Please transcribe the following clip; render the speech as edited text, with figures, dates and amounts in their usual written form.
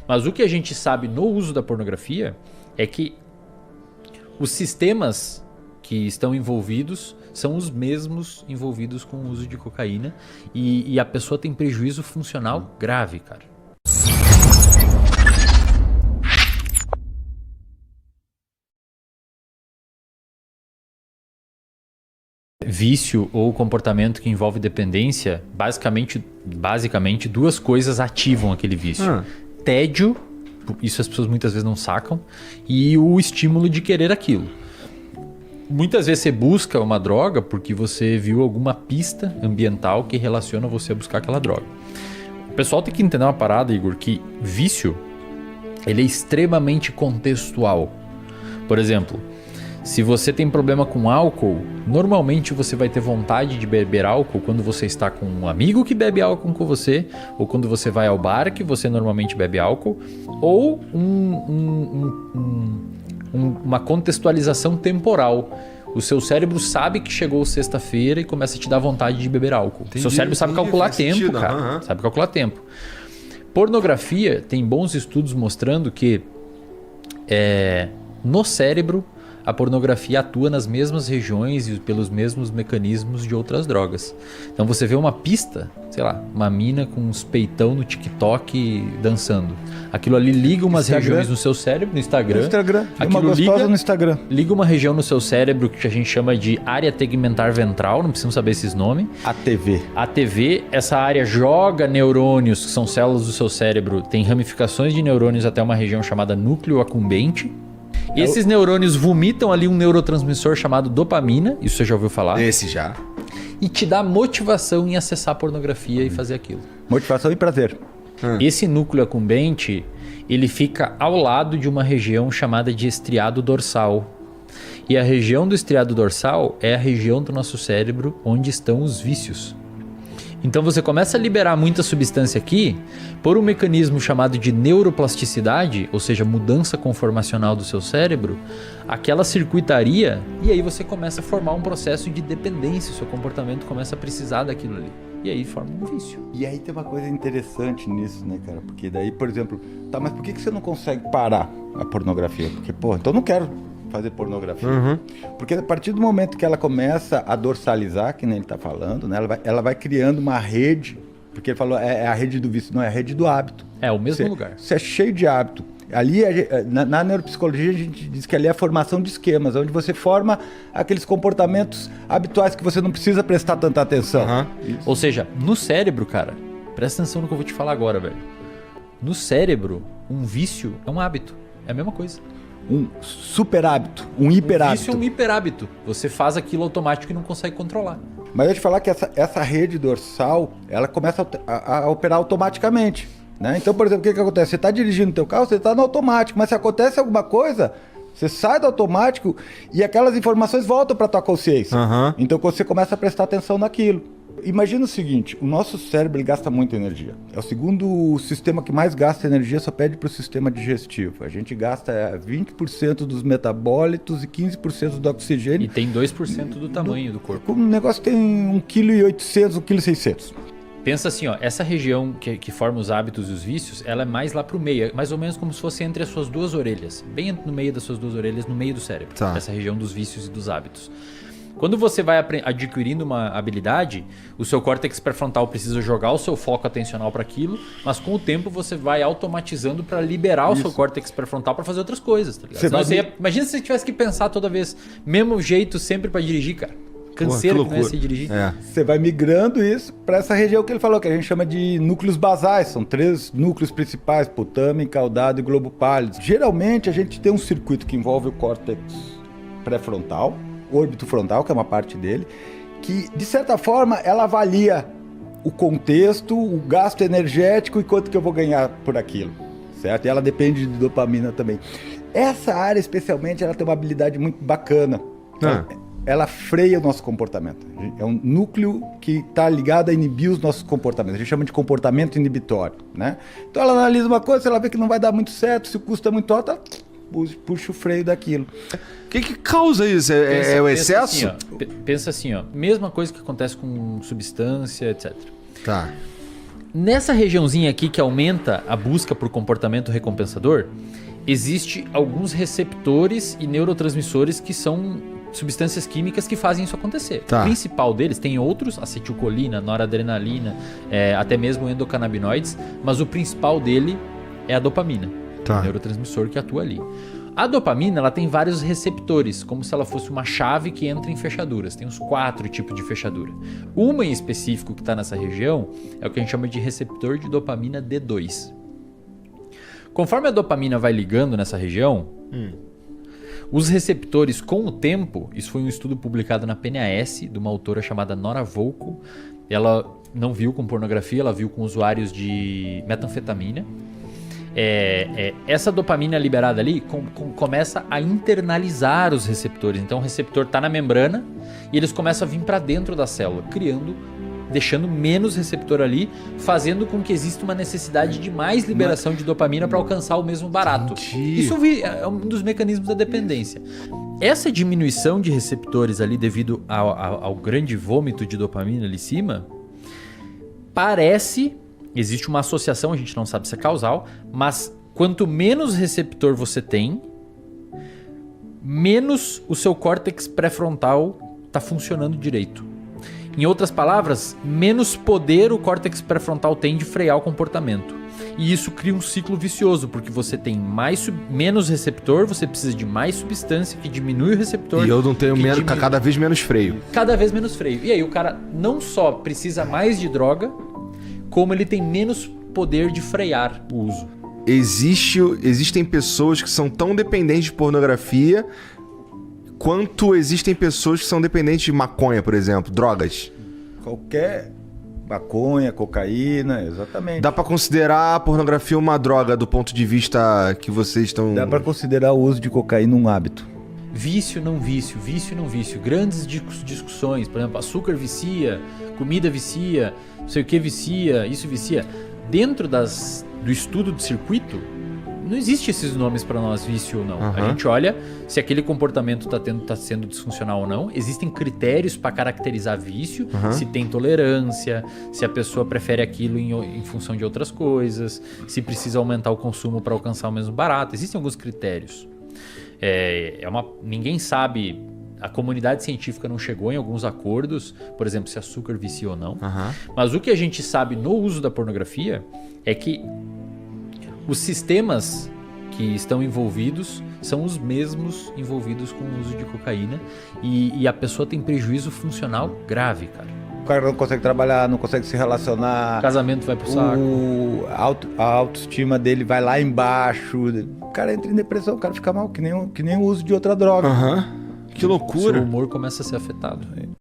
Mas o que a gente sabe no uso da pornografia é que os sistemas que estão envolvidos são os mesmos envolvidos com o uso de cocaína e a pessoa tem prejuízo funcional grave, cara. Vício ou comportamento que envolve dependência, basicamente duas coisas ativam aquele vício. Tédio, isso as pessoas muitas vezes não sacam, e o estímulo de querer aquilo. Muitas vezes você busca uma droga porque você viu alguma pista ambiental que relaciona você a buscar aquela droga. O pessoal tem que entender uma parada, Igor, que vício ele é extremamente contextual. Por exemplo, se você tem problema com álcool, normalmente você vai ter vontade de beber álcool quando você está com um amigo que bebe álcool com você, ou quando você vai ao bar que você normalmente bebe álcool, ou uma contextualização temporal. O seu cérebro sabe que chegou sexta-feira e começa a te dar vontade de beber álcool. O seu cérebro sabe calcular tempo, cara. Sabe calcular tempo. Pornografia, tem bons estudos mostrando que no cérebro a pornografia atua nas mesmas regiões e pelos mesmos mecanismos de outras drogas. Então você vê uma pista, sei lá, uma mina com uns peitão no TikTok dançando. Aquilo ali liga umas regiões no seu cérebro, no Instagram. Uma gostosa no Instagram. Liga uma região no seu cérebro que a gente chama de área tegmentar ventral, não precisamos saber esses nomes. ATV, essa área joga neurônios, que são células do seu cérebro, tem ramificações de neurônios até uma região chamada núcleo accumbente. Esses neurônios vomitam ali um neurotransmissor chamado dopamina, isso você já ouviu falar? Esse já. E te dá motivação em acessar a pornografia e fazer aquilo. Motivação e prazer. Esse núcleo accumbente, ele fica ao lado de uma região chamada de estriado dorsal. E a região do estriado dorsal é a região do nosso cérebro onde estão os vícios. Então você começa a liberar muita substância aqui por um mecanismo chamado de neuroplasticidade, ou seja, mudança conformacional do seu cérebro, aquela circuitaria, e aí você começa a formar um processo de dependência, o seu comportamento começa a precisar daquilo ali. E aí forma um vício. E aí tem uma coisa interessante nisso, né, cara? Porque daí, por exemplo, tá, mas por que você não consegue parar a pornografia? Porque, pô, então eu não quero fazer pornografia. Porque a partir do momento que ela começa a dorsalizar, que nem ele tá falando, né, ela vai criando uma rede, porque ele falou, é a rede do vício, não, é a rede do hábito. É o mesmo lugar. Você é cheio de hábito. Ali, na neuropsicologia, a gente diz que ali é a formação de esquemas, onde você forma aqueles comportamentos habituais que você não precisa prestar tanta atenção. Ou seja, no cérebro, cara, presta atenção no que eu vou te falar agora, velho. No cérebro, um vício é um hábito. É a mesma coisa. Um super hábito, um hiper hábito. Isso é um hiper hábito. Você faz aquilo automático e não consegue controlar. Mas eu te falar que essa rede dorsal, ela começa a operar automaticamente, né? Então, por exemplo, o que acontece? Você está dirigindo o teu carro, você está no automático, mas se acontece alguma coisa, você sai do automático e aquelas informações voltam para tua consciência. Então você começa a prestar atenção naquilo. Imagina o seguinte, o nosso cérebro ele gasta muita energia. É o segundo sistema que mais gasta energia, só pede para o sistema digestivo. A gente gasta 20% dos metabólitos e 15% do oxigênio. E tem 2% do tamanho do corpo. O negócio tem 1,8 kg, 1,6 kg. Pensa assim, ó, essa região que forma os hábitos e os vícios, ela é mais lá pro meio, mais ou menos como se fosse entre as suas duas orelhas. Bem no meio das suas duas orelhas, no meio do cérebro. Tá. Essa região dos vícios e dos hábitos. Quando você vai adquirindo uma habilidade, o seu córtex pré-frontal precisa jogar o seu foco atencional para aquilo, mas com o tempo você vai automatizando para liberar o seu córtex pré-frontal para fazer outras coisas, tá ligado? Imagina se você tivesse que pensar toda vez, mesmo jeito sempre para dirigir, cara. Canseira que não é se dirigir. Você vai migrando isso para essa região que ele falou, que a gente chama de núcleos basais. São 3 núcleos principais, putame, caudado e globo pálido. Geralmente a gente tem um circuito que envolve o córtex pré-frontal, órbito frontal, que é uma parte dele, que, de certa forma, ela avalia o contexto, o gasto energético e quanto que eu vou ganhar por aquilo, certo? E ela depende de dopamina também. Essa área, especialmente, ela tem uma habilidade muito bacana. Ela freia o nosso comportamento. É um núcleo que está ligado a inibir os nossos comportamentos. A gente chama de comportamento inibitório, né? Então ela analisa uma coisa, se ela vê que não vai dar muito certo, se o custo é muito alto, ela puxa o freio daquilo. O que causa isso? É o excesso? Pensa assim, ó. Mesma coisa que acontece com substância, etc. Tá. Nessa regiãozinha aqui que aumenta a busca por comportamento recompensador, existe alguns receptores e neurotransmissores que são substâncias químicas que fazem isso acontecer. Tá. O principal deles, tem outros, acetilcolina, noradrenalina, até mesmo endocannabinoides, mas o principal dele é a dopamina, Tá. o neurotransmissor que atua ali. A dopamina, ela tem vários receptores, como se ela fosse uma chave que entra em fechaduras. Tem uns 4 tipos de fechadura. Uma em específico que está nessa região é o que a gente chama de receptor de dopamina D2. Conforme a dopamina vai ligando nessa região, os receptores, com o tempo, isso foi um estudo publicado na PNAS, de uma autora chamada Nora Volkow. Ela não viu com pornografia, ela viu com usuários de metanfetamina. Essa dopamina liberada ali começa a internalizar os receptores. Então o receptor está na membrana e eles começam a vir para dentro da célula, deixando menos receptor ali, fazendo com que exista uma necessidade de mais liberação de dopamina para alcançar o mesmo barato. Entendi. Isso é um dos mecanismos da dependência. Essa diminuição de receptores ali devido ao grande vômito de dopamina ali em cima, existe uma associação, a gente não sabe se é causal, mas quanto menos receptor você tem, menos o seu córtex pré-frontal está funcionando direito. Em outras palavras, menos poder o córtex pré-frontal tem de frear o comportamento. E isso cria um ciclo vicioso, porque você tem menos receptor, você precisa de mais substância que diminui o receptor. E eu não tenho cada vez menos freio. Cada vez menos freio. E aí o cara não só precisa mais de droga, como ele tem menos poder de frear o uso. Existem pessoas que são tão dependentes de pornografia quanto existem pessoas que são dependentes de maconha, por exemplo, drogas. Qualquer maconha, cocaína, exatamente. Dá pra considerar a pornografia uma droga do ponto de vista que vocês estão... Dá pra considerar o uso de cocaína um hábito. Vício, não vício, vício, não vício. Grandes discussões, por exemplo, açúcar vicia, comida vicia, não sei o que vicia, isso vicia. Dentro do estudo de circuito, não existe esses nomes para nós, vício ou não. Uhum. A gente olha se aquele comportamento está sendo disfuncional ou não. Existem critérios para caracterizar vício, se tem tolerância, se a pessoa prefere aquilo em função de outras coisas, se precisa aumentar o consumo para alcançar o mesmo barato. Existem alguns critérios. Ninguém sabe, a comunidade científica não chegou em alguns acordos, por exemplo, se açúcar vicia ou não. Mas o que a gente sabe no uso da pornografia é que os sistemas que estão envolvidos são os mesmos envolvidos com o uso de cocaína e a pessoa tem prejuízo funcional grave, cara. O cara não consegue trabalhar, não consegue se relacionar. O casamento vai pro saco. A autoestima dele vai lá embaixo. O cara entra em depressão, o cara fica mal, que nem o uso de outra droga. Que loucura. Seu humor começa a ser afetado.